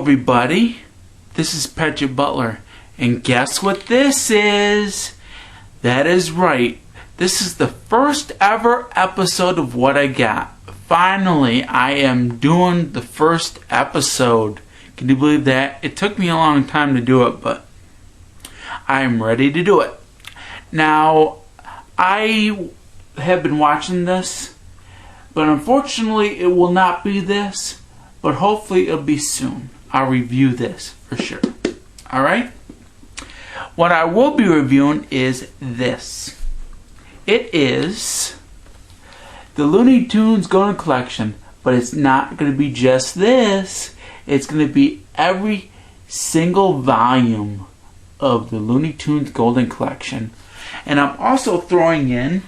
everybody, this is Patrick Butler, and guess what this is? That is right, this is the first ever episode of What I Got. Finally, I am doing the first episode. Can you believe that? It took me a long time to do it, but I am ready to do it. Now, I have been watching this, but unfortunately it will not be this, but hopefully it'll be soon. I'll review this for sure. Alright? What I will be reviewing is this. It is the Looney Tunes Golden Collection, but it's not going to be just this. It's going to be every single volume of the Looney Tunes Golden Collection. And I'm also throwing in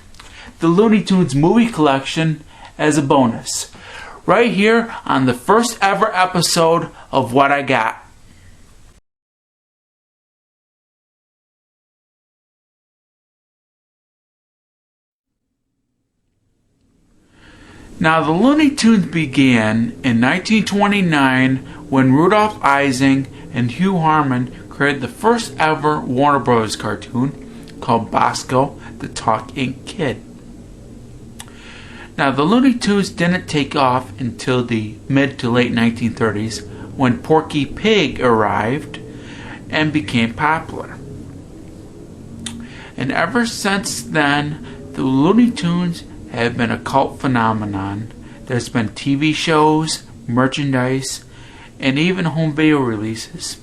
the Looney Tunes Movie Collection as a bonus. Right here on the first ever episode of What I Got. Now, the Looney Tunes began in 1929 when Rudolph Ising and Hugh Harman created the first ever Warner Bros. Cartoon called Bosco the Talking Kid. Now, the Looney Tunes didn't take off until the mid to late 1930s when Porky Pig arrived and became popular. And ever since then, the Looney Tunes have been a cult phenomenon. There's been TV shows, merchandise, and even home video releases.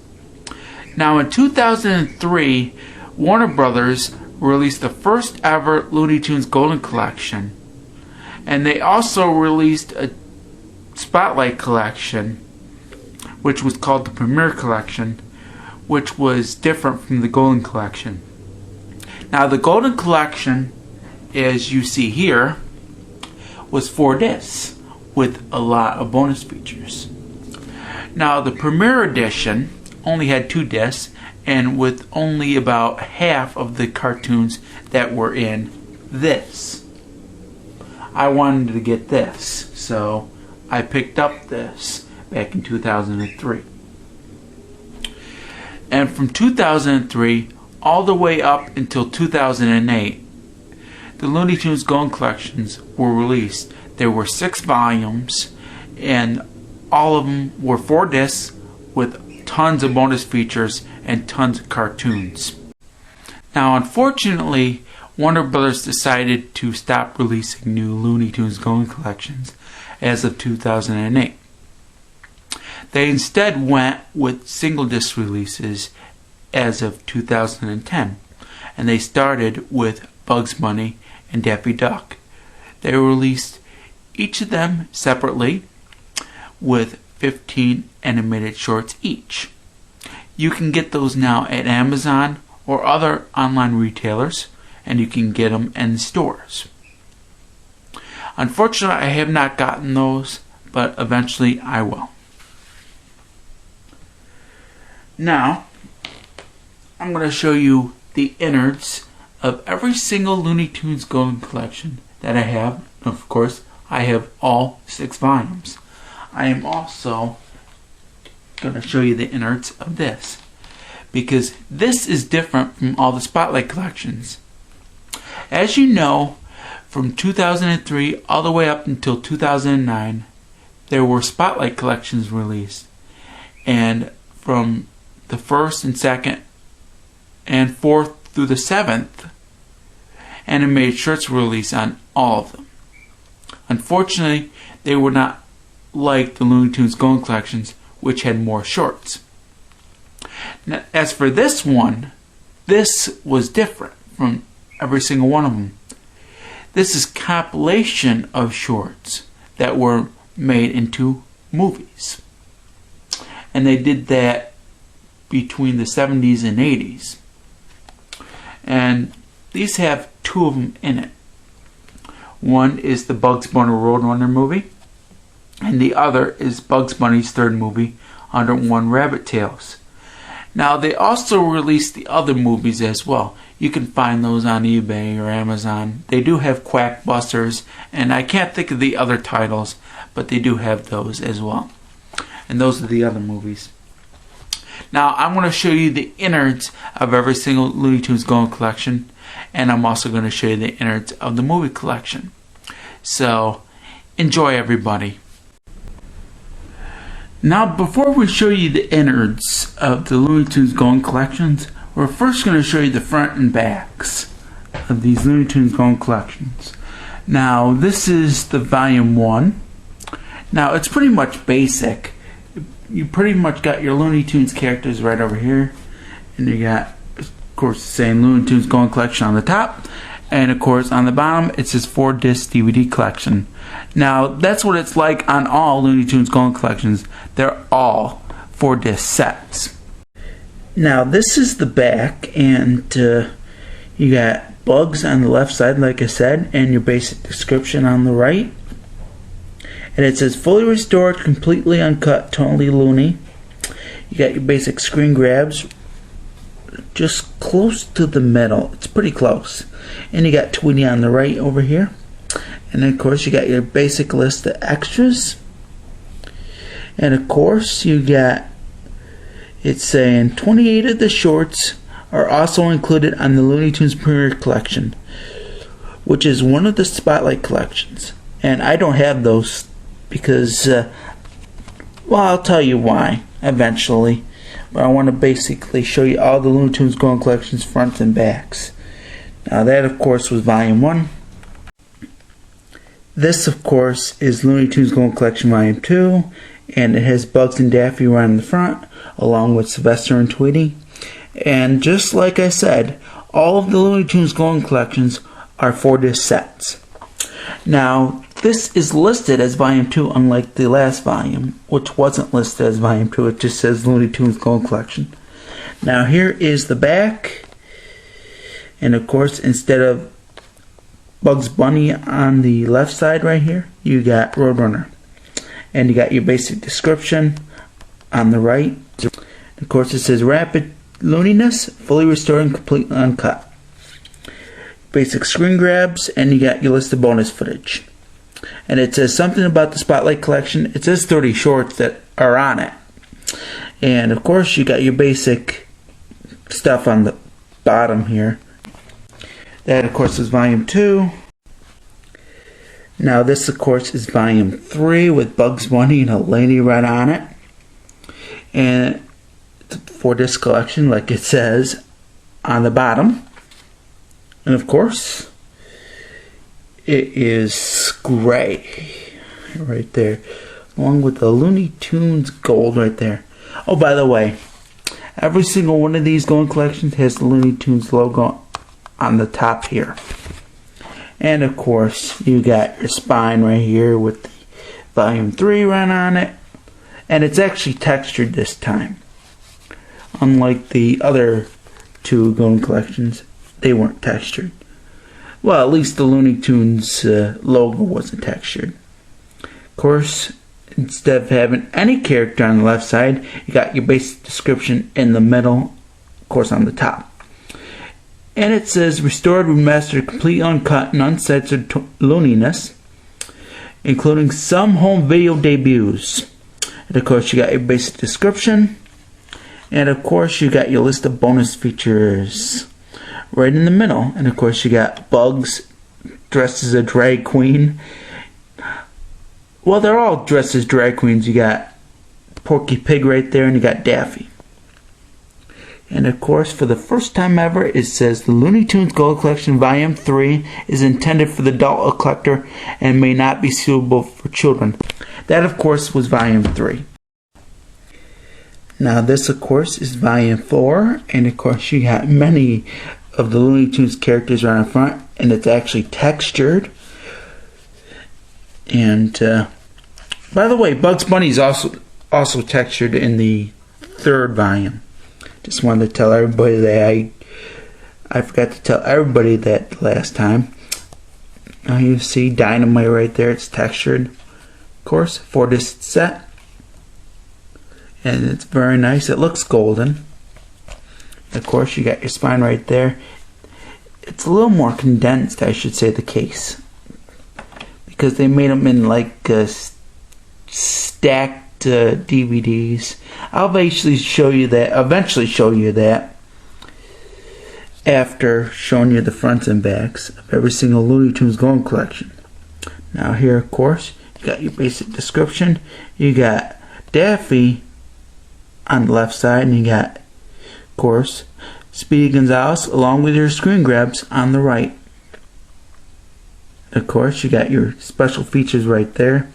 Now, in 2003, Warner Brothers released the first ever Looney Tunes Golden Collection. And they also released a Spotlight Collection, which was called the Premiere Collection, which was different from the Golden Collection. Now, the Golden Collection, as you see here, was 4 discs with a lot of bonus features. Now, the Premiere Edition only had 2 discs and with only about half of the cartoons that were in this. I wanted to get this, so I picked up this back in 2003. And from 2003 all the way up until 2008, the Looney Tunes Golden Collections were released. There were 6 volumes, and all of them were 4 discs with tons of bonus features and tons of cartoons. Now, unfortunately, Warner Brothers decided to stop releasing new Looney Tunes Golden Collections as of 2008. They instead went with single disc releases as of 2010, and they started with Bugs Bunny and Daffy Duck. They released each of them separately with 15 animated shorts each. You can get those now at Amazon or other online retailers, and you can get them in stores. Unfortunately, I have not gotten those, but eventually I will. Now, I'm going to show you the innards of every single Looney Tunes Golden Collection that I have. Of course, I have all 6 volumes. I am also going to show you the innards of this, because this is different from all the Spotlight collections. As you know, from 2003 all the way up until 2009, there were Spotlight collections released. And from the 1st and 2nd and 4th through the 7th, animated shorts were released on all of them. Unfortunately, they were not like the Looney Tunes Golden Collections, which had more shorts. Now, as for this one, this was different from every single one of them. This is compilation of shorts that were made into movies. And they did that between the 70s and 80s. And these have 2 of them in it. One is the Bugs Bunny Roadrunner movie, and the other is Bugs Bunny's 3rd movie, Under One Rabbit Tails. Now, they also released the other movies as well. You can find those on eBay or Amazon. They do have Quackbusters, and I can't think of the other titles, but they do have those as well. And those are the other movies. Now I'm going to show you the innards of every single Looney Tunes Golden Collection, and I'm also going to show you the innards of the movie collection. So enjoy, everybody. Now before we show you the innards of the Looney Tunes Golden Collections, we're first going to show you the front and backs of these Looney Tunes Golden Collections. Now this is the volume 1. Now it's pretty much basic. You pretty much got your Looney Tunes characters right over here, and you got, of course, the same Looney Tunes Golden Collection on the top, and of course on the bottom it says 4-disc DVD collection. Now that's what it's like on all Looney Tunes Golden Collections. They're all 4-disc sets. Now this is the back, and you got Bugs on the left side, like I said, and your basic description on the right. And it says fully restored, completely uncut, totally loony. You got your basic screen grabs just close to the middle. It's pretty close. And you got Tweety on the right over here. And then of course you got your basic list of extras. And of course you got, it's saying 28 of the shorts are also included on the Looney Tunes Premiere Collection, which is one of the Spotlight collections. And I don't have those because, well, I'll tell you why eventually. But I want to basically show you all the Looney Tunes Golden Collections fronts and backs. Now that, of course, was volume 1. This, of course, is Looney Tunes Golden Collection volume 2, and it has Bugs and Daffy right in the front, along with Sylvester and Tweety. And just like I said, all of the Looney Tunes Golden Collections are 4-disc sets. Now, this is listed as volume 2, unlike the last volume, which wasn't listed as volume 2. It just says Looney Tunes Golden Collection. Now, here is the back. And of course, instead of Bugs Bunny on the left side right here, you got Roadrunner. And you got your basic description on the right. Of course, it says rapid looniness, fully restored and completely uncut. Basic screen grabs, and you got your list of bonus footage. And it says something about the Spotlight collection. It says 30 shorts that are on it. And of course you got your basic stuff on the bottom here. That of course is volume 2. Now this of course is volume 3 with Bugs Bunny and a lady right on it. And 4-disc collection like it says on the bottom. And of course, it is gray right there, along with the Looney Tunes gold right there. Oh, by the way, every single one of these Golden Collections has the Looney Tunes logo on the top here. And of course, you got your spine right here with the volume 3 right on it. And it's actually textured this time. Unlike the other 2 Golden Collections, they weren't textured. Well, at least the Looney Tunes logo wasn't textured. Of course, instead of having any character on the left side, you got your basic description in the middle, of course on the top. And it says restored, remastered, complete uncut, and uncensored looniness, including some home video debuts. And of course, you got your basic description. And of course, you got your list of bonus features right in the middle. And of course you got Bugs dressed as a drag queen. Well, they're all dressed as drag queens. You got Porky Pig right there, and you got Daffy. And of course, for the first time ever, it says the Looney Tunes Gold Collection Volume 3 is intended for the adult collector and may not be suitable for children. That of course was Volume 3. Now this of course is Volume 4, and of course you got many of the Looney Tunes characters right in front, and it's actually textured. And by the way, Bugs Bunny is also textured in the 3rd volume. Just wanted to tell everybody that I forgot to tell everybody that last time. Now you see Dynamite right there, it's textured. Of course, 4-disc set. And it's very nice, it looks golden. Of course, you got your spine right there. It's a little more condensed, I should say, the case, because they made them in like stacked DVDs. I'll eventually show you that after showing you the fronts and backs of every single Looney Tunes Golden Collection. Now here, of course, you got your basic description. You got Daffy on the left side, and you got, of course, Speedy Gonzales along with your screen grabs on the right. Of course, you got your special features right there.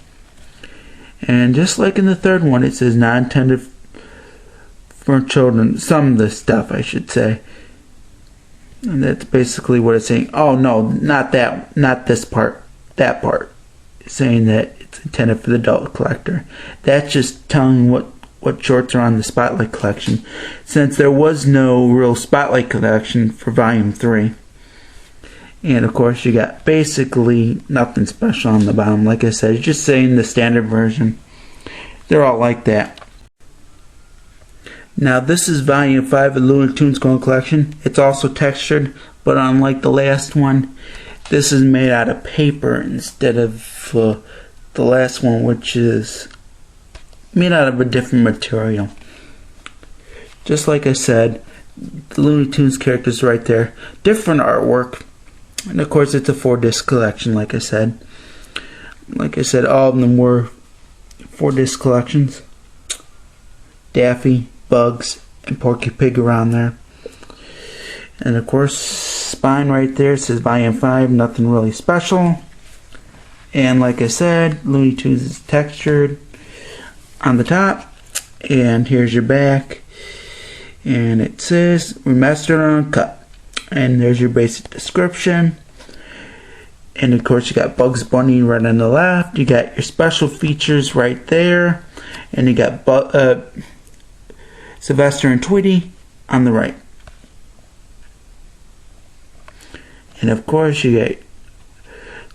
And just like in the third one, it says not intended for children. Some of the stuff, I should say. And that's basically what it's saying. Oh no, not that, not this part. That part. It's saying that it's intended for the adult collector. That's just telling what shorts are on the Spotlight collection, since there was no real Spotlight collection for Volume 3. And of course, you got basically nothing special on the bottom. Like I said, it's just saying the standard version. They're all like that. Now this is Volume 5 of the Looney Tunes Golden Collection. It's also textured, but unlike the last one, this is made out of paper instead of the last one, which is made out of a different material. Just like I said, the Looney Tunes characters right there. Different artwork. And of course it's a 4-disc collection, like I said. Like I said, all of them were 4-disc collections. Daffy, Bugs, and Porky Pig around there. And of course, spine right there says Volume 5, nothing really special. And like I said, Looney Tunes is textured on the top. And here's your back. And it says remastered and uncut. And there's your basic description. And of course you got Bugs Bunny right on the left. You got your special features right there. And you got Sylvester and Tweety on the right. And of course you got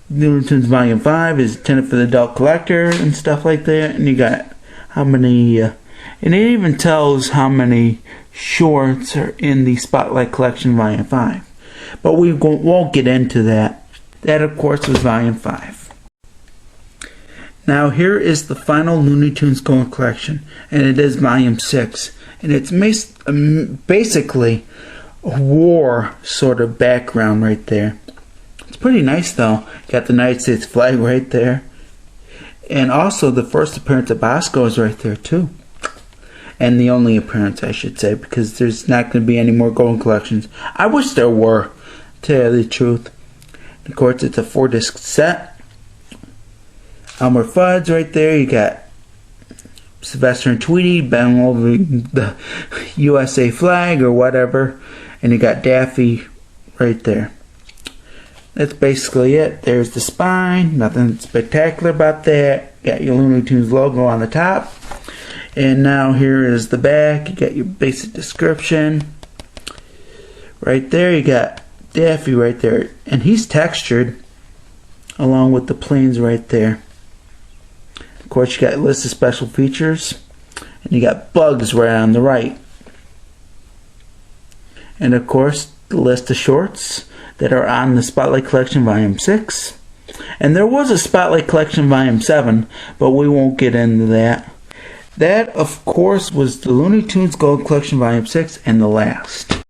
Looney Tunes Volume 5 is intended for the adult collector and stuff like that. And you got how many, and it even tells how many shorts are in the Spotlight Collection Volume 5. But we won't get into that. That, of course, was Volume 5. Now, here is the final Looney Tunes Golden Collection, and it is Volume 6. And it's basically a war sort of background right there. It's pretty nice, though. Got the United States flag right there. And also, the first appearance of Bosco is right there, too. And the only appearance, I should say, because there's not going to be any more Golden Collections. I wish there were, to tell you the truth. Of course, it's a 4-disc set. Elmer Fudd's right there. You got Sylvester and Tweety bending over the USA flag or whatever. And you got Daffy right there. That's basically it. There's the spine. Nothing spectacular about that. Got your Looney Tunes logo on the top. And now here is the back. You got your basic description. Right there you got Daffy right there. And he's textured along with the planes right there. Of course you got a list of special features. And you got Bugs right on the right. And of course the list of shorts that are on the Spotlight Collection Volume 6. And there was a Spotlight Collection Volume 7, but we won't get into that. That, of course, was the Looney Tunes Gold Collection Volume 6 and the last.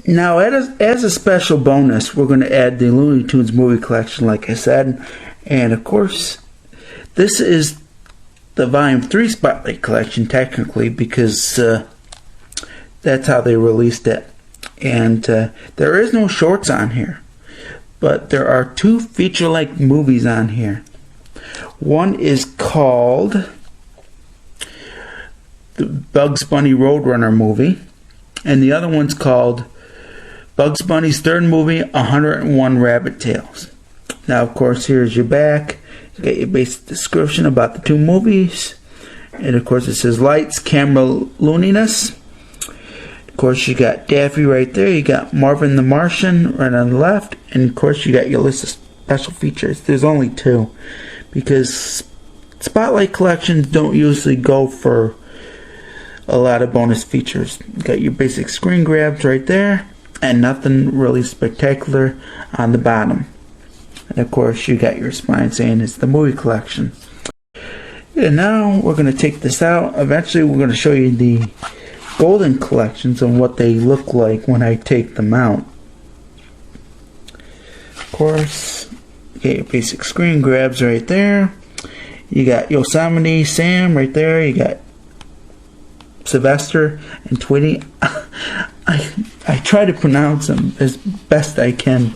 Now, as a special bonus, we're going to add the Looney Tunes Movie Collection, like I said. And, of course, this is the Volume 3 Spotlight Collection, technically, because that's how they released it. And there is no shorts on here. But there are 2 feature-length movies on here. One is called the Bugs Bunny Roadrunner movie, and the other one's called Bugs Bunny's third movie, 101 Rabbit Tales. Now, of course, here's your back. You got your basic description about the 2 movies, and of course it says lights, camera, looniness. Of course, you got Daffy right there. You got Marvin the Martian right on the left, and of course you got your list of special features. There's only 2 because Spotlight collections don't usually go for a lot of bonus features. You got your basic screen grabs right there, and nothing really spectacular on the bottom. And of course, you got your spine saying it's the movie collection. And now we're going to take this out. Eventually we're going to show you the golden collections and what they look like when I take them out. Of course, you get your basic screen grabs right there. You got Yosemite Sam right there. You got Sylvester and Tweety. I try to pronounce them as best I can.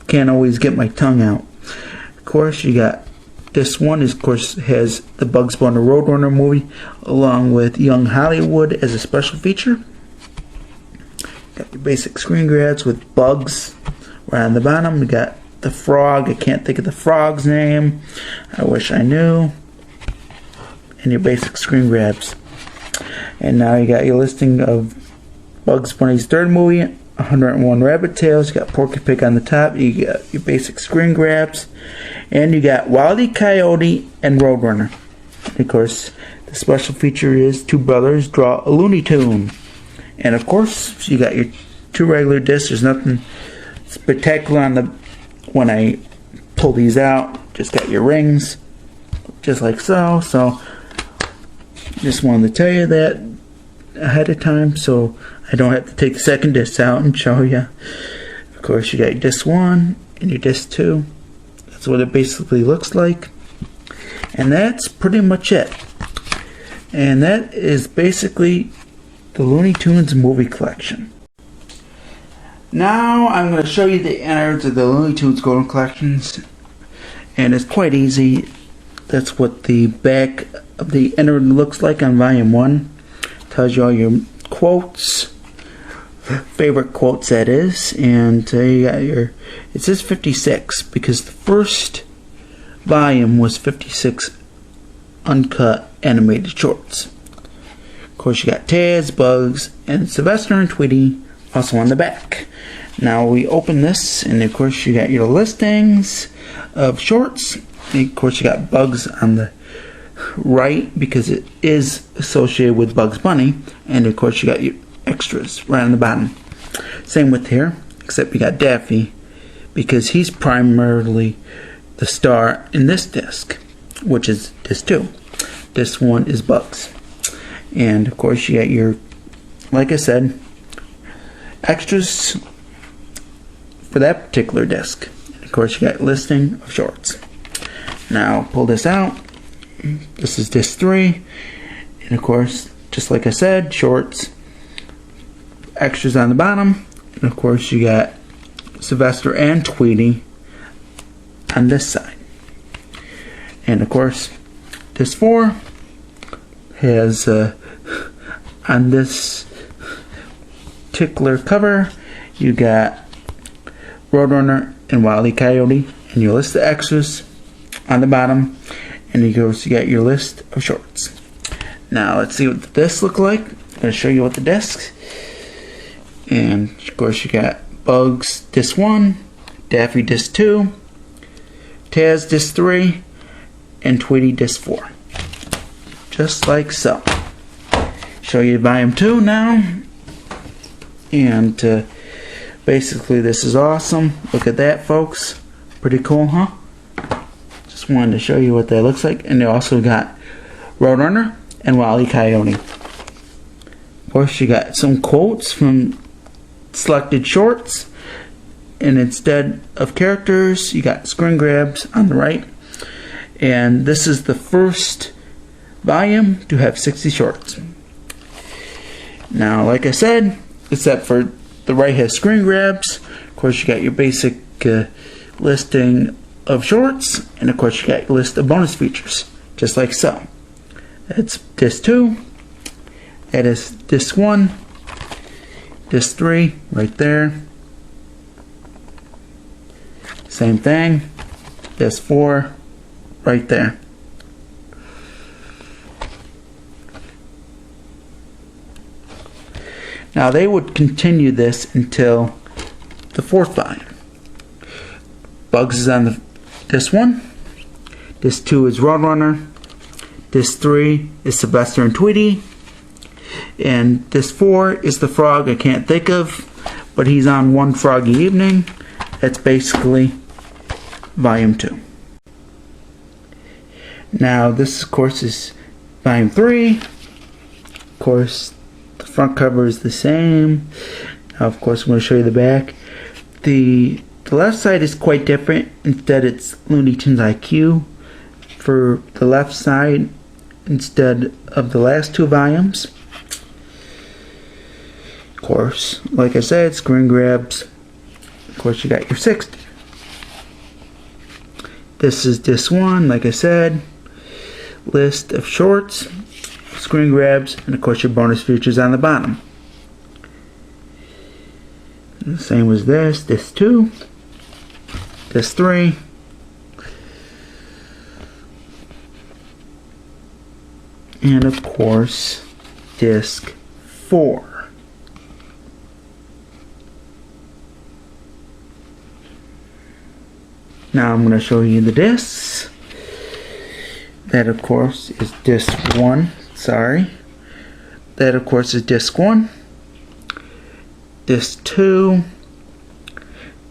Can't always get my tongue out. Of course, you got this one. Of course, has the Bugs Bunny Roadrunner movie along with Young Hollywood as a special feature. Got your basic screen grabs with Bugs right on the bottom. We got the frog. I can't think of the frog's name. I wish I knew. And your basic screen grabs. And now you got your listing of Bugs Bunny's third movie, 101 Rabbit Tails. You got Porky Pig on the top. You got your basic screen grabs. And you got Wile E. Coyote and Roadrunner. And of course, the special feature is two brothers draw a Looney Tune. And of course, you got your two regular discs. There's nothing spectacular on the when I pull these out. Just got your rings, just like so. So, just wanted to tell you that ahead of time, so I don't have to take the second disc out and show you. Of course, you got your disc 1 and your disc 2. That's what it basically looks like. And that's pretty much it. And that is basically the Looney Tunes Movie Collection. Now I'm going to show you the innards of the Looney Tunes Golden Collections. And it's quite easy. That's what the back of the innard looks like on volume 1. Tells you all your quotes, favorite quotes that is, and you got your, it says 56 because the first volume was 56 uncut animated shorts. Of course, you got Taz, Bugs, and Sylvester and Tweety also on the back. Now we open this, and of course you got your listings of shorts. And of course you got Bugs on the right because it is associated with Bugs Bunny, and of course you got your extras right on the bottom. Same with here, except you got Daffy because he's primarily the star in this disc, which is disc 2. This one is Bugs. And of course you got your, like I said, extras for that particular disc. And of course you got listing of shorts. Now pull this out. This is disc 3, and of course, just like I said, shorts, extras on the bottom, and of course you got Sylvester and Tweety on this side. And of course, disc 4 has on this particular cover, you got Roadrunner and Wile E. Coyote, and you list the extras on the bottom. And you got your list of shorts. Now let's see what the discs look like. I'm going to show you what the discs. And of course you got Bugs disc 1, Daffy disc 2, Taz disc 3, and Tweety disc 4. Just like so. Show you volume 2 now. And basically this is awesome. Look at that, folks. Pretty cool, huh? Wanted to show you what that looks like. And they also got Roadrunner and Wile E. Coyote. Of course you got some quotes from selected shorts, and instead of characters you got screen grabs on the right. And this is the first volume to have 60 shorts. Now like I said, except for the right has screen grabs. Of course you got your basic listing of shorts, and of course you got a list of bonus features, just like so. That's disc 2, that is disc 1, disc 3 right there, same thing, disc 4 right there. Now they would continue this until the 4th volume. Bugs is on the disc 1, disc 2 is Roadrunner, disc 3 is Sylvester and Tweety, and disc 4 is the frog I can't think of, but he's on One Froggy Evening. That's basically volume 2. Now this of course is volume 3. Of course the front cover is the same. Now of course I'm going to show you the back. The left side is quite different. Instead it's Looney Tunes IQ for the left side instead of the last 2 volumes. Of course, like I said, screen grabs. Of course you got your 60. This is disc 1, like I said. List of shorts, screen grabs, and of course your bonus features on the bottom. And the same as this, disc 2, disc 3, and of course disc 4. Now I'm going to show you the discs. That of course is disc 1. Sorry. That of course is disc 1. Disc 2.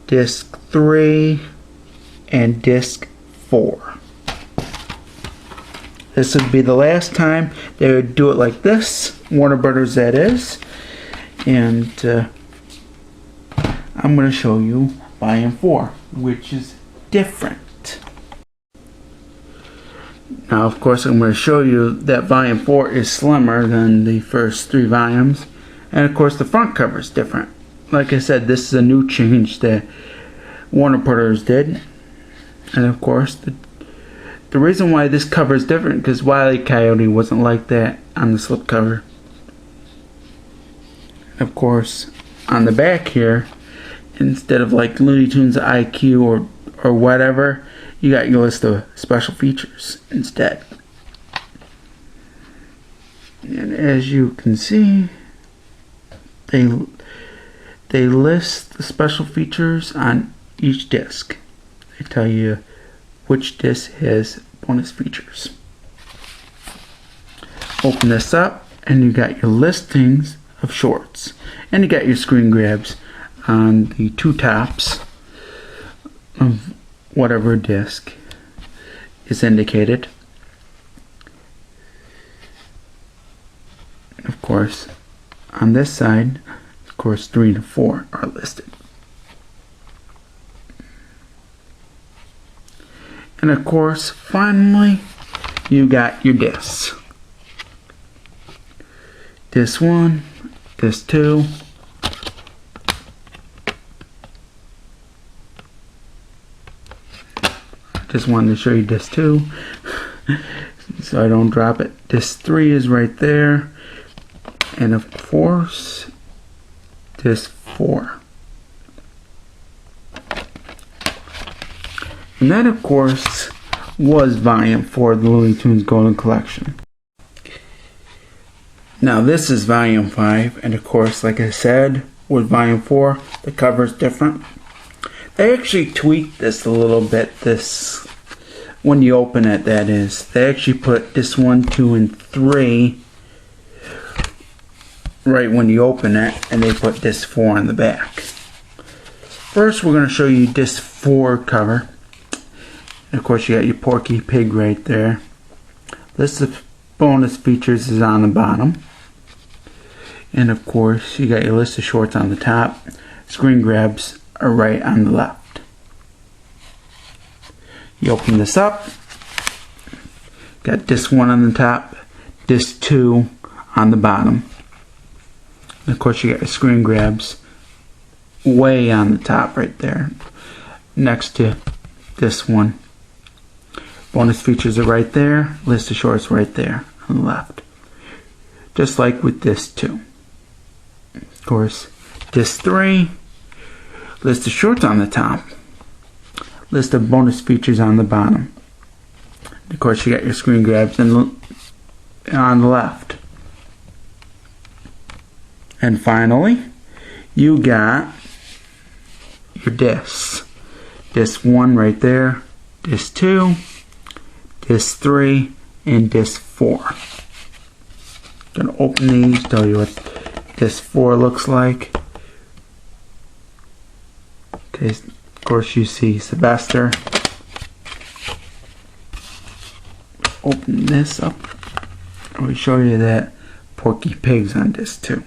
Disc 3. And disc 4. This would be the last time they would do it like this. Warner Brothers, that is. And I'm going to show you volume 4, which is different. Now of course I'm going to show you that volume 4 is slimmer than the first 3 volumes, and of course the front cover is different. Like I said, this is a new change that Warner Brothers did, and of course the reason why this cover is different because Wile E. Coyote wasn't like that on the slipcover. Of course on the back here, instead of like Looney Tunes IQ or whatever, you got your list of special features instead. And as you can see, they list the special features on each disc. They tell you which disc has bonus features. Open this up and you got your listings of shorts, and you got your screen grabs on the 2 tops of whatever disc is indicated. Of course, on this side, of course, 3 to 4 are listed. And of course, finally, you got your discs. Disc 1, disc 2, just wanted to show you disc 2 so I don't drop it. Disc 3 is right there, and of course disc 4. And that of course was volume 4 of the Looney Tunes Golden Collection. Now this is volume 5, and of course, like I said, with volume 4 the cover is different. They actually tweaked this a little bit, this when you open it, that is. They actually put disc 1, 2, and 3 right when you open it, and they put disc 4 on the back. First we're going to show you disc 4 cover. And of course you got your Porky Pig right there. List of bonus features is on the bottom. And of course you got your list of shorts on the top. Screen grabs are right on the left. You open this up, got disc 1 on the top, disc 2 on the bottom. And of course you got your screen grabs way on the top right there next to disc 1. Bonus features are right there, list of shorts right there on the left. Just like with disc 2. Of course, disc 3, list of shorts on the top, list of bonus features on the bottom. Of course you got your screen grabs on the left. And finally, you got your discs. Disc 1 right there, disc 2, disc 3, and disc 4. I'm going to open these, tell you what disc 4 looks like. Okay, of course you see Sylvester. open this up. I'll show you that Porky Pig's on disc 2.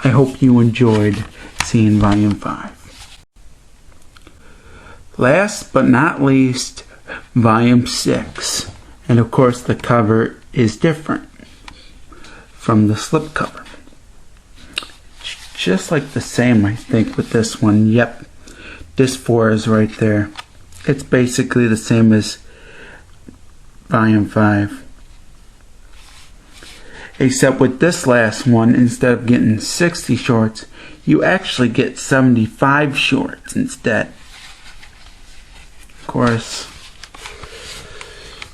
I hope you enjoyed seeing Volume 5. Last but not least, Volume 6. And of course the cover is different from the slipcover. Just like the same, I think, with this one. Yep, disc 4 is right there. It's basically the same as Volume 5. Except with this last one, instead of getting 60 shorts, you actually get 75 shorts instead. Of course,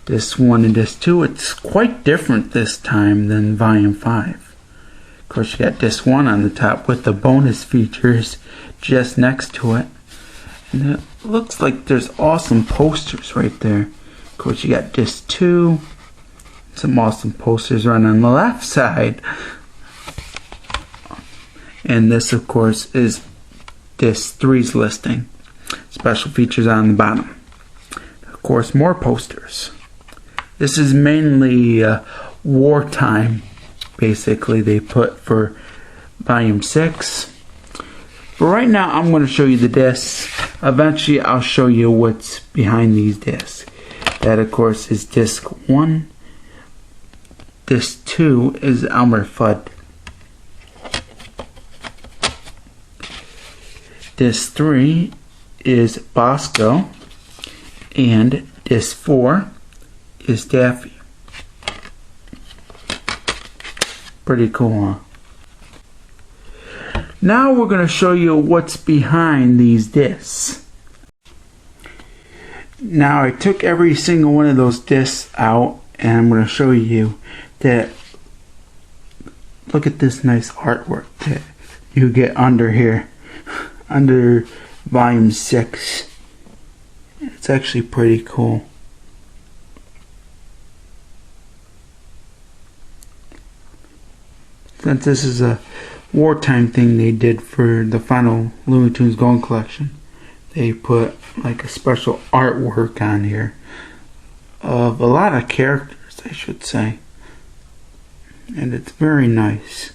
disc 1 and disc 2, it's quite different this time than Volume 5. Of course, you got disc 1 on the top with the bonus features just next to it. And it looks like there's awesome posters right there. Of course, you got disc 2. Some awesome posters right on the left side. And this, of course, is disc 3's listing. Special features on the bottom. Of course, more posters. This is mainly wartime, basically, they put for Volume 6. But right now, I'm going to show you the discs. Eventually, I'll show you what's behind these discs. That, of course, is disc 1. Disc 2 is Elmer Fudd. Disc 3 is Bosco. And disc 4 is Daffy. Pretty cool, huh? Now we're going to show you what's behind these discs. Now I took every single one of those discs out, and I'm going to show you that. Look at this nice artwork that you get under here, under Volume 6. It's actually pretty cool. Since this is a wartime thing they did for the final Looney Tunes Golden Collection, they put like a special artwork on here of a lot of characters, I should say. And it's very nice.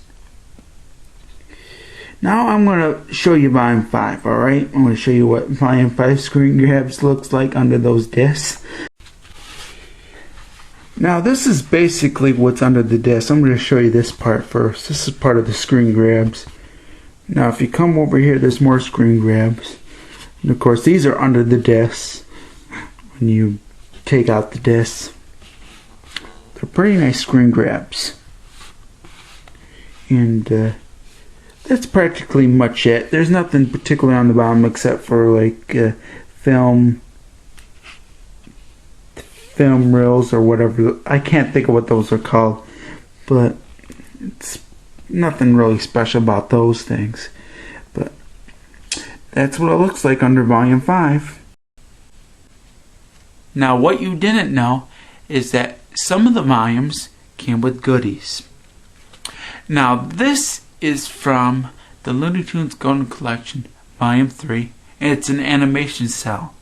Now I'm going to show you Volume 5, alright? I'm going to show you what Volume 5 screen grabs looks like under those discs. Now this is basically what's under the disc. I'm going to show you this part first. This is part of the screen grabs. Now if you come over here, there's more screen grabs. And of course these are under the discs. When you take out the discs, they're pretty nice screen grabs. And that's practically much it. There's nothing particular on the bottom except for like film reels or whatever. I can't think of what those are called, but it's nothing really special about those things. But that's what it looks like under Volume 5. Now what you didn't know is that some of the volumes came with goodies. Now this is from the Looney Tunes Golden Collection Volume 3, and it's an animation cell.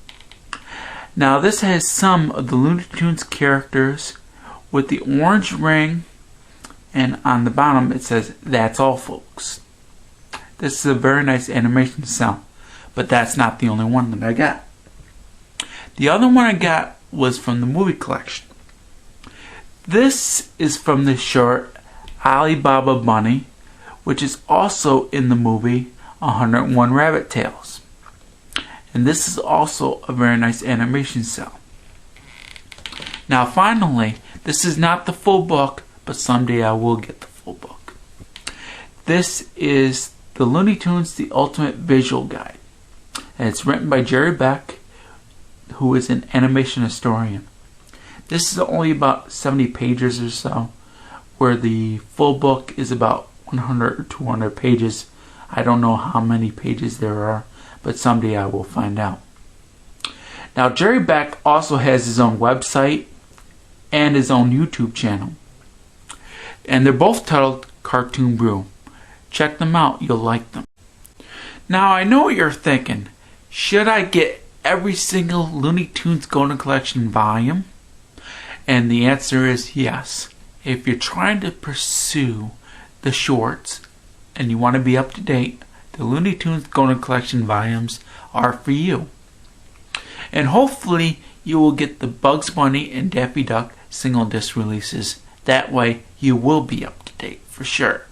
Now this has some of the Looney Tunes characters with the orange ring, and on the bottom it says, "That's all, folks." This is a very nice animation cell, but that's not the only one that I got. The other one I got was from the movie collection. This is from the short Alibaba Bunny, which is also in the movie 101 Rabbit Tales. And this is also a very nice animation cell. Now finally, this is not the full book, but someday I will get the full book. This is the Looney Tunes The Ultimate Visual Guide. And it's written by Jerry Beck, who is an animation historian. This is only about 70 pages or so, where the full book is about 100 or 200 pages. I don't know how many pages there are, but someday I will find out. Now Jerry Beck also has his own website and his own YouTube channel. And they're both titled Cartoon Brew. Check them out, you'll like them. Now I know what you're thinking. Should I get every single Looney Tunes Golden Collection volume? And the answer is yes. If you're trying to pursue the shorts and you want to be up to date, the Looney Tunes Golden Collection volumes are for you. And hopefully you will get the Bugs Bunny and Daffy Duck single disc releases. That way you will be up to date for sure.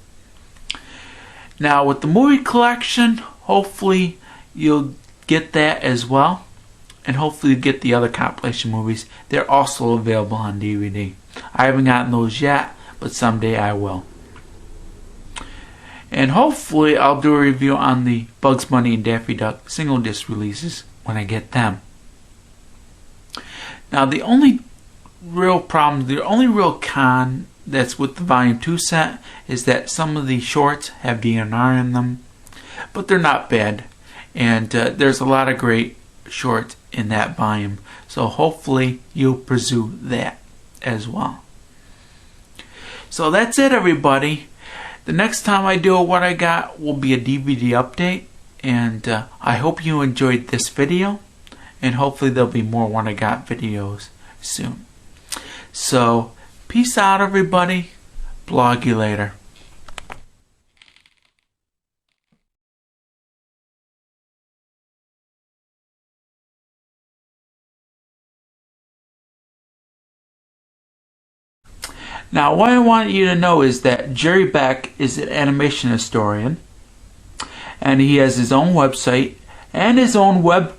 Now with the movie collection, hopefully you'll get that as well. And hopefully you get the other compilation movies. They're also available on DVD. I haven't gotten those yet, but someday I will. And hopefully I'll do a review on the Bugs Bunny and Daffy Duck single disc releases when I get them. Now the only real problem, the only real con that's with the Volume 2 set is that some of the shorts have DNR in them, but they're not bad. And there's a lot of great shorts in that volume. So hopefully you'll pursue that as well. So that's it, everybody. The next time I do What I Got will be a DVD update. And I hope you enjoyed this video. And hopefully there'll be more What I Got videos soon. So, peace out, everybody. Blog you later. Now, what I want you to know is that Jerry Beck is an animation historian, and he has his own website and his own web.